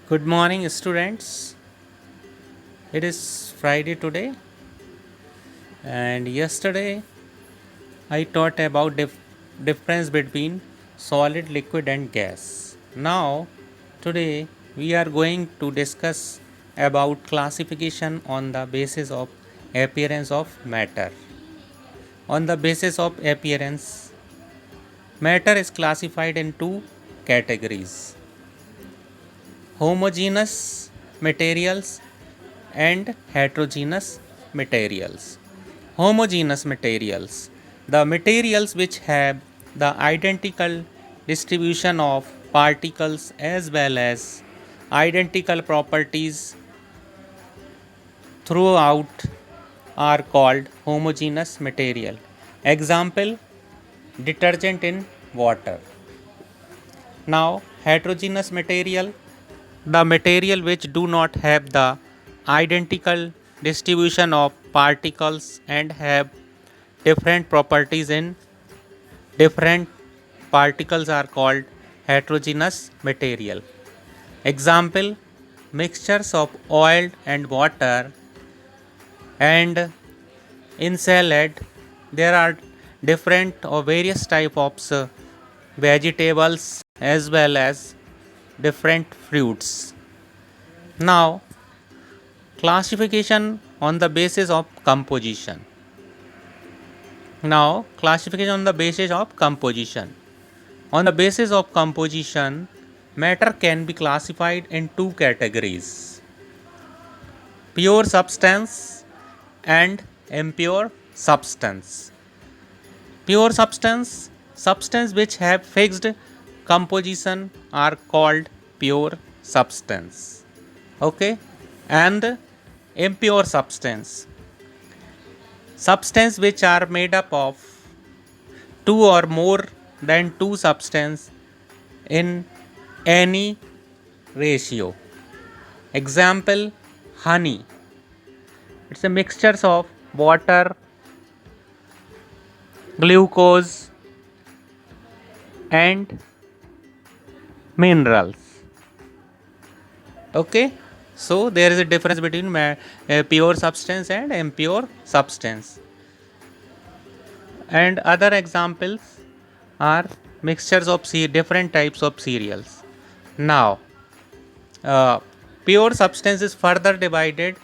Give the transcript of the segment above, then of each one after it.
Good morning, students. It is Friday today, and yesterday I taught about difference between solid, liquid, and gas. Now, today we are going to discuss about classification on the basis of appearance of matter. On the basis of appearance, matter is classified in two categories: homogeneous materials and heterogeneous materials. Homogeneous materials, the materials which have the identical distribution of particles as well as identical properties throughout, are called homogeneous material. Example: detergent in water. Now, heterogeneous material, the material which do not have the identical distribution of particles and have different properties in different particles, are called heterogeneous material. Example: mixtures of oil and water, and in salad there are different or various type of vegetables as well as different fruits. Now, classification on the basis of composition. Now, classification on the basis of composition. On the basis of composition, matter can be classified in two categories: pure substance and impure substance. Pure substance, substance which have fixed composition, are called pure substance. Okay, and impure substance, substance which are made up of two or more than two substance in any ratio. Example: honey. It's a mixture of water, glucose, and minerals. Okay, so there is a difference between pure substance and impure substance. And other examples are mixtures of different types of cereals. Now, uh, pure substance is further divided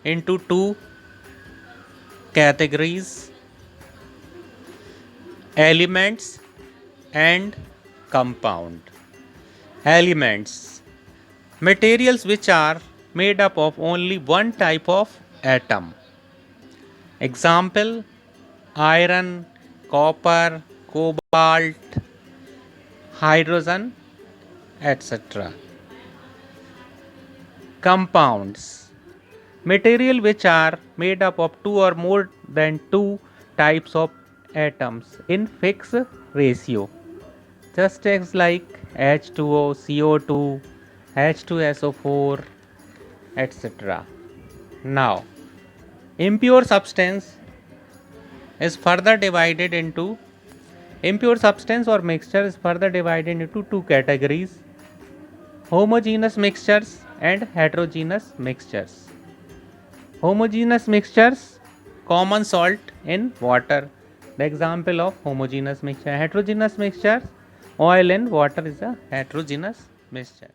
into two categories: elements and compound. Elements, materials which are made up of only one type of atom. Example: iron, copper, cobalt, hydrogen, etc. Compounds, material which are made up of two or more than two types of atoms in fixed ratio, just as like H2O, CO2, H2SO4, etc. Now, impure substance is further divided into impure substance or mixture is further divided into two categories: homogeneous mixtures and heterogeneous mixtures. Homogeneous mixtures, common salt in water, the example of homogeneous mixture. Heterogeneous mixtures, oil in water is a heterogeneous mixture.